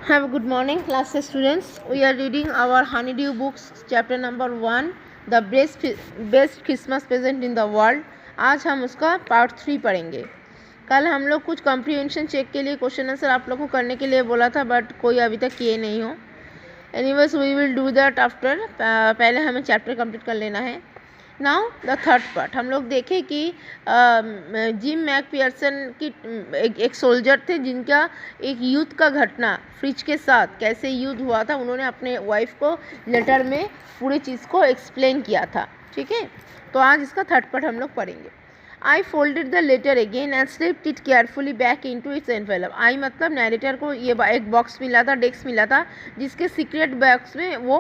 Have a good morning, class students. We are reading our Honeydew books, chapter number 1, the best Christmas present in the world. आज हम उसका part 3 पढ़ेंगे. कल हम लोग कुछ कॉम्प्रीहेंशन चेक के लिए क्वेश्चन आंसर आप लोग को करने के लिए बोला था, बट कोई अभी तक किए नहीं हो. Anyways we will do that after. पहले हमें चैप्टर कंप्लीट कर लेना है. नाउ द थर्ड पार्ट हम लोग देखें कि जिम मैकपियर्सन की एक सोल्जर थे जिनका एक युद्ध का घटना फ्रिज के साथ कैसे युद्ध हुआ था. उन्होंने अपने वाइफ को लेटर में पूरी चीज़ को एक्सप्लेन किया था. ठीक है, तो आज इसका थर्ड पार्ट हम लोग पढ़ेंगे. I folded the letter again and slipped it carefully back into its envelope. I मतलब नैरेटर को ये एक बॉक्स मिला था, डेस्क मिला था, जिसके सीक्रेट बॉक्स में वो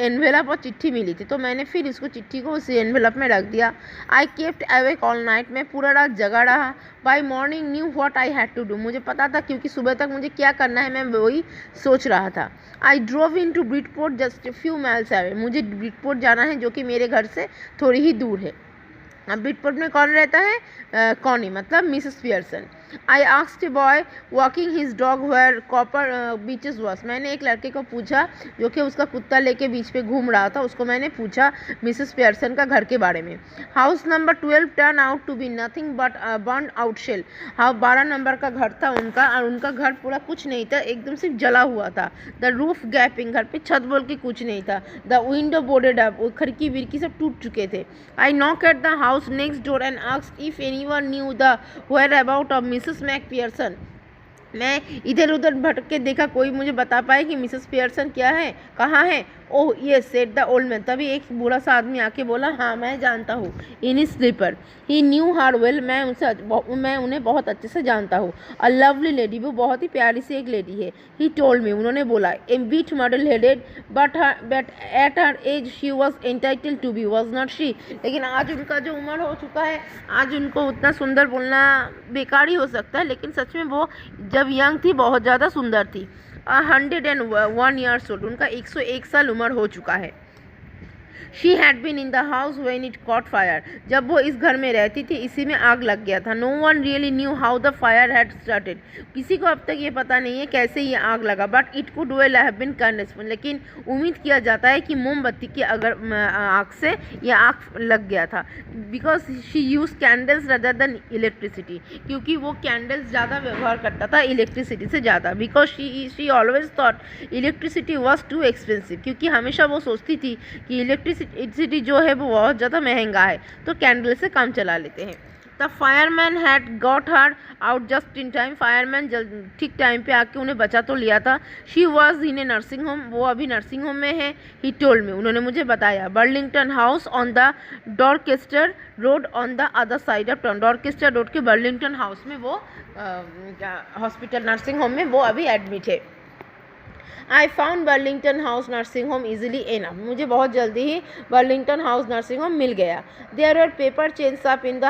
एनवेलप और चिट्ठी मिली थी. तो मैंने फिर इसको चिट्ठी को उस एनवेलप में रख दिया. I kept awake all night. मैं पूरा रात जगा रहा. By morning knew what I had to do. मुझे पता था क्योंकि सुबह तक मुझे क्या करना है मैं वही सोच रहा था. I drove into Bridport just few miles away. मुझे ब्रिडपोर्ट जाना है जो कि मेरे घर से थोड़ी ही दूर है. अब ब्रिडपोर्ट में कौन रहता है? कॉनी मतलब Mrs Pearson. I asked a boy walking his dog where Copper Beeches was. मैंने एक लड़के को पूछा जो कि उसका कुत्ता लेके बीच पे घूम रहा था. उसको मैंने पूछा मिसेस पियर्सन का घर के बारे में. House number 12 turn out to be nothing but burn out shell. हाँ, 12 नंबर का घर था उनका, और उनका घर पूरा कुछ नहीं था, एकदम सिर्फ जला हुआ था. The roof gaping. घर पे छत बोल के कुछ नहीं था. The window boarded up. खिड़की विड़की सब टूट चुके थे. I knock at the house next door and asked if anyone knew the whereabouts of Mrs McPherson. मैं इधर उधर भटक के देखा कोई मुझे बता पाए कि मिसेस पियर्सन क्या है, कहाँ है. ओह ये सेड द ओल्ड मैन. तभी एक बूढ़ा सा आदमी आके बोला, हाँ मैं जानता हूँ. In his slipper. He knew her well. मैं उन्हें बहुत अच्छे से जानता हूँ. A lovely lady. वो बहुत ही प्यारी सी एक लेडी है. He told me. उन्होंने बोला. A bit muddle headed but at her age she was entitled to be was not she. लेकिन आज उनका जो उम्र हो चुका है, आज उनको उतना सुंदर बोलना बेकार ही हो सकता है, लेकिन सच में वो जब यंग थी बहुत ज़्यादा सुंदर थी. 101 years old. उनका 101 साल उम्र हो चुका है. She had been in the house when it caught fire. जब वो इस घर में रहती थी इसी में आग लग गया था. No one really knew how the fire had started. किसी को अब तक ये पता नहीं है कैसे ये आग लगा. But it could well have been candles. लेकिन उम्मीद किया जाता है कि मोमबत्ती की अगर आग से ये आग लग गया था. Because she use candles rather than electricity. क्योंकि वो कैंडल्स ज़्यादा व्यवहार करता था इलेक्ट्रिसिटी से ज़्यादा. Because she always thought electricity was too expensive. क्योंकि हमेशा वो सोचती थी कि इलेक्ट्रिसिटी जो है वो बहुत ज़्यादा महंगा है, तो कैंडल से काम चला लेते हैं. The fireman had got her out just in time. Fireman ठीक टाइम पे आके उन्हें बचा तो लिया था. She was in a nursing home. वो अभी नर्सिंग होम में है. He told me. उन्होंने मुझे बताया. Burlington House on the Dorchester Road on the other side of town. Dorchester Road के बर्लिंगटन हाउस में वो हॉस्पिटल नर्सिंग होम में वो अभी एडमिट है. I found Burlington House nursing home easily enough. मुझे बहुत जल्दी ही बर्लिंगटन हाउस नर्सिंग होम मिल गया. There are paper chains up in the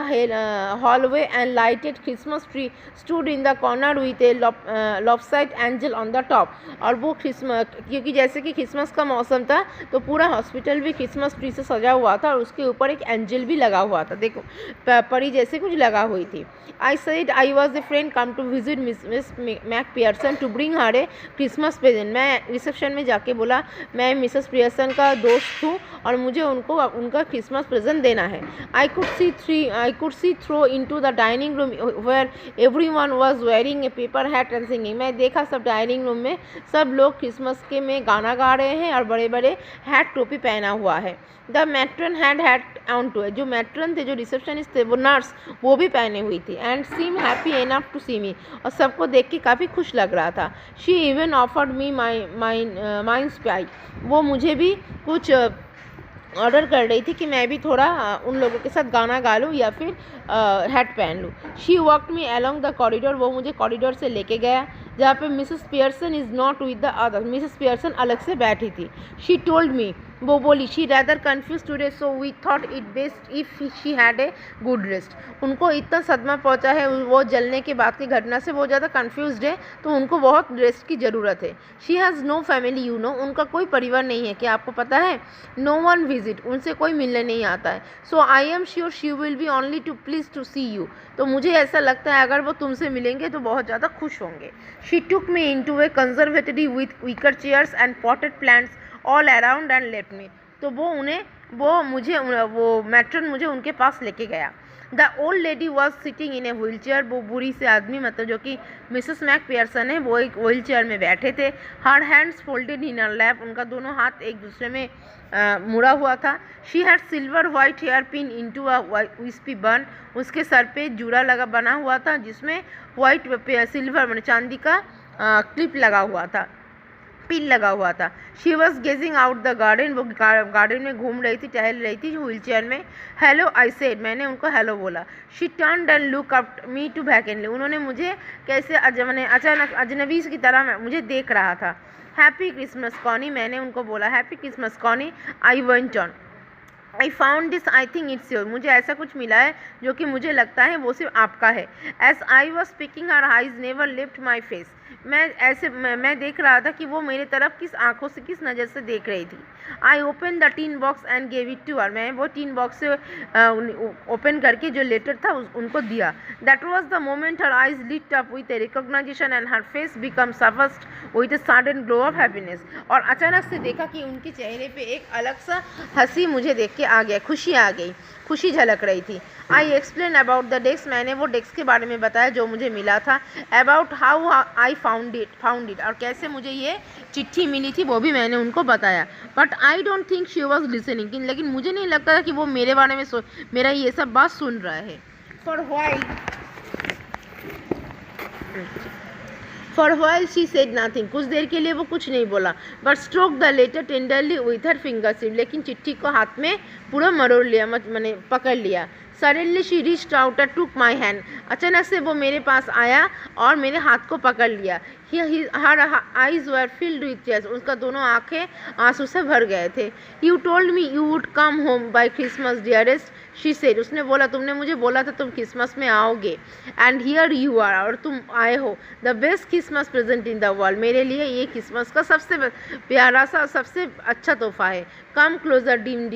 hallway and lighted Christmas tree stood in the corner with a lopsided angel on the top. और वो Christmas, क्योंकि जैसे कि क्रिसमस का मौसम था तो पूरा हॉस्पिटल भी क्रिसमस ट्री से सजा हुआ था और उसके ऊपर एक एंजल भी लगा हुआ था. देखो परी जैसे कुछ लगा हुई थी. I said I was a friend come to visit Miss McPherson to bring her a Christmas present. मैं रिसेप्शन में जाके बोला मैं मिसेस पियर्सन का दोस्त हूँ और मुझे उनको उनका क्रिसमस प्रेजेंट देना है. I could see through into the dining room where everyone was wearing a paper hat and singing. मैं देखा सब डाइनिंग रूम में सब लोग क्रिसमस के में गाना गा रहे हैं और बड़े बड़े हैट टोपी पहना हुआ है. The matron hat on too. जो मैट्रन थे, जो रिसेप्शनिस्ट थे, वो नर्स, वो भी पहने हुई थी. And seem happy enough to see me. और सबको देख के काफ़ी खुश लग रहा था. She even offered me mince pie. वो मुझे भी कुछ ऑर्डर कर रही थी कि मैं भी थोड़ा उन लोगों के साथ गाना गा लूँ या फिर हैट पहन लूँ. She walked me along the corridor. वो मुझे कॉरिडोर से लेके गया जहाँ पे Mrs Pearson is not with the other. Mrs Pearson अलग से बैठी थी. शी टोल्ड मी वो बोली she rather confuse today so we thought it best if she had a good rest. उनको इतना सदमा पहुंचा है वो जलने के बाद की घटना से, वो ज़्यादा कन्फ्यूज्ड है, तो उनको बहुत रेस्ट की ज़रूरत है। She has no family you know, उनका कोई परिवार नहीं है, क्या आपको पता है? नो वन विजिट, उनसे कोई मिलने नहीं आता है। So I am sure she will be only too please to see you, तो मुझे ऐसा लगता है अगर वो तुमसे मिलेंगे तो बहुत ज़्यादा खुश होंगे। She took me into a conservatory with wicker chairs and potted plants all around and let me, तो वो मैट्रन मुझे उनके पास लेके गया। The old lady was sitting in a wheelchair, वो बुरी से आदमी मतलब जो कि मिसेस मैकपियर्सन है, वो एक व्हील चेयर में बैठे थे। Her hands folded in her lap, उनका दोनों हाथ एक दूसरे में मुड़ा हुआ था। She had silver white hair pin into a wispy bun, उसके सर पे जूड़ा लगा बना हुआ था जिसमें वाइट सिल्वर मतलब चांदी का क्लिप लगा हुआ था, पिन लगा हुआ था। She was gazing out the garden, वो गार्डन में घूम रही थी, टहल रही थी व्हील चेयर में। हेलो आई सेड, मैंने उनको हेलो बोला। She turned and look up me too vacantly, उन्होंने मुझे कैसे अचानक अजनबी की तरह मुझे देख रहा था। हैप्पी क्रिसमस कॉनी, मैंने उनको बोला happy Christmas Connie. I went on, I found this I think it's your, मुझे ऐसा कुछ मिला है जो कि मुझे लगता है वो सिर्फ आपका है। As I was speaking her eyes never lift my face, मैं देख रहा था कि वो मेरे तरफ किस आंखों से किस नज़र से देख रही थी। I open the tin box and gave it to her, मैं वो टीन बॉक्स से ओपन करके जो लेटर था उनको दिया। That was the moment her eyes lit up with a recognisation and her face become suffused with a sudden glow of happiness, और अचानक से देखा कि उनके चेहरे पे एक अलग सा हंसी मुझे देख के आ गया, खुशी आ गई, खुशी झलक रही थी। I explain about the desk, मैंने वो डेस्क के बारे में बताया जो मुझे मिला था। About how I found it, और कैसे मुझे ये चिट्ठी मिली थी वो भी मैंने उनको बताया। But I don't think she was listening, लेकिन मुझे नहीं लगता था कि वो मेरे बारे में मेरा ये सब बात सुन रहा है। For while she said nothing, कुछ देर के लिए वो कुछ नहीं बोला। But stroke the letter tenderly with her fingertip, लेकिन चिट्ठी को हाथ में पूरा मरोड़ लिया, मैंने पकड़ लिया। Suddenly she reached out and took my hand, अचानक से वो मेरे पास आया और मेरे हाथ को पकड़ लिया। Her eyes were filled with tears, उसका दोनों आंखें आंसू से भर गए थे। You told me you would come home by Christmas dearest, she said, उसने बोला तुमने मुझे बोला था तुम क्रिसमस में आओगे, एंड हियर यू आर, और तुम आए हो। The best Christmas present in the world, मेरे लिए ये क्रिसमस का सबसे प्यारा सा सबसे अच्छा तोहफा है। Come closer Jim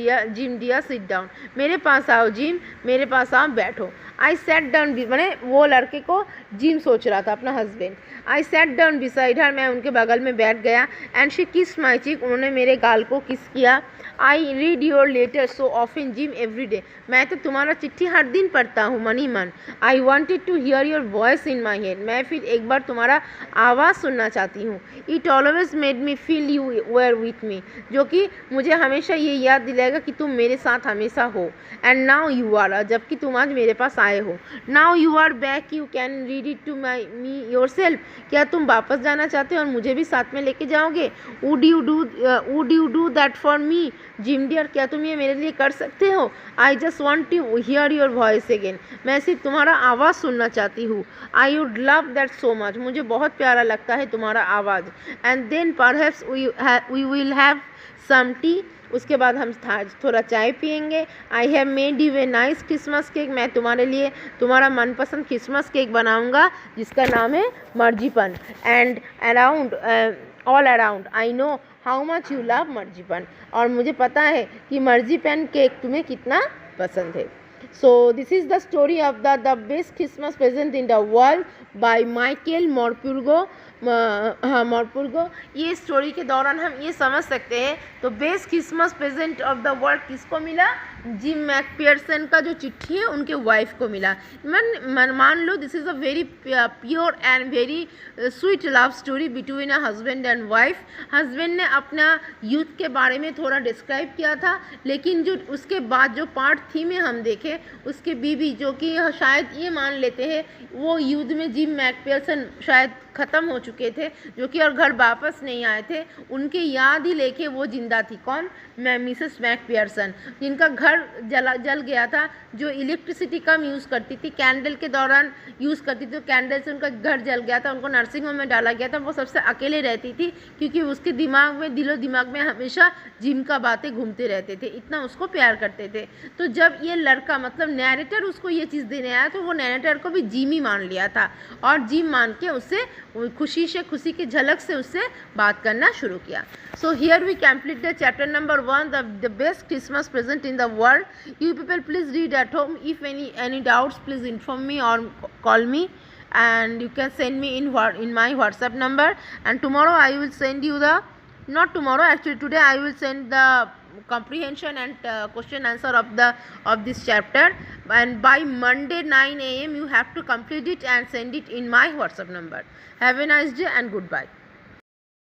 dear sit down, मेरे पास आओ जिम, मेरे पास आओ बैठो। आई सेट डाउन, मैंने वो लड़के को जिम सोच रहा था अपना हस्बैंड। आई सेट डाउन बिसाइड हर, मैं उनके बगल में बैठ गया। एंड शी किस माई चीक, उन्होंने मेरे गाल को किस किया। I read your letter so often Jim every day, मैं तो तुम्हारा चिट्ठी हर दिन पढ़ता हूँ मनी मन। I wanted to hear your voice in my head, मैं फिर एक बार तुम्हारा आवाज़ सुनना चाहती हूँ। It always made me feel you were with me, जो कि मुझे हमेशा ये याद दिलाएगा कि तुम मेरे साथ हमेशा हो। एंड नाउ यू आर, जबकि तुम आज मेरे पास आए हो। Now you are back, you can read it to me yourself, क्या तुम वापस जाना चाहते हो और मुझे भी साथ में लेके जाओगे? Would you do that for me Jim dear, क्या तुम ये मेरे लिए कर सकते हो? I just want to hear your voice again, मैं सिर्फ तुम्हारा आवाज़ सुनना चाहती हूँ। I would love that so much, मुझे बहुत प्यारा लगता है तुम्हारा आवाज़। And then perhaps we will have some tea, उसके बाद हम थोड़ा चाय पियेंगे। I have made you a nice Christmas cake, मैं तुम्हारे लिए तुम्हारा मनपसंद क्रिसमस केक बनाऊंगा जिसका नाम है marzipan. And around all around I know how much you love marzipan, और मुझे पता है कि मर्जीपन केक तुम्हें कितना पसंद है। So this is the story of the best Christmas present in the world by Michael Morpurgo. Morpurgo, ये स्टोरी के दौरान हम ये समझ सकते हैं तो best Christmas present of the world किसको मिला? जिम मैकपियर्सन का जो चिट्ठी है उनके वाइफ को मिला। मान लो this is a very pure and very sweet love story between a husband and wife. Husband ने अपना यूथ के बारे में थोड़ा डिस्क्राइब किया था, लेकिन जो उसके बाद जो पार्ट 3 में हम देखें उसके बीवी, जो कि शायद ये मान लेते हैं वो युद्ध में जिम मैकपियर्सन शायद ख़त्म हो चुके थे, जो कि और घर वापस नहीं आए थे, उनके याद ही लेके वो जिंदा थी। कौन? मिसेस मैकफियरसन, जिनका घर जल गया था, जो इलेक्ट्रिसिटी कम यूज़ करती थी, कैंडल के दौरान यूज़ करती थी, तो कैंडल से उनका घर जल गया था, उनको नर्सिंग होम में डाला गया था। वो सबसे अकेले रहती थी क्योंकि उसके दिमाग में, दिलो दिमाग में हमेशा जिम का बातें घूमते रहते थे, इतना उसको प्यार करते थे। तो जब ये लड़का मतलब नैरेटर उसको ये चीज़ देने आया, तो वो नैरेटर को भी जिम ही मान लिया था और जिम मान के उससे खुशी की झलक से उससे बात करना शुरू किया। So here we complete the chapter number 1, the best Christmas present in the world. You people please read at home. If any doubts, please inform me or call me, and you can send me in my WhatsApp number. And tomorrow I will send you the, not tomorrow, actually today I will send the comprehension and question answer of this chapter, and by Monday 9 a.m. you have to complete it and send it in my WhatsApp number. Have a nice day and goodbye.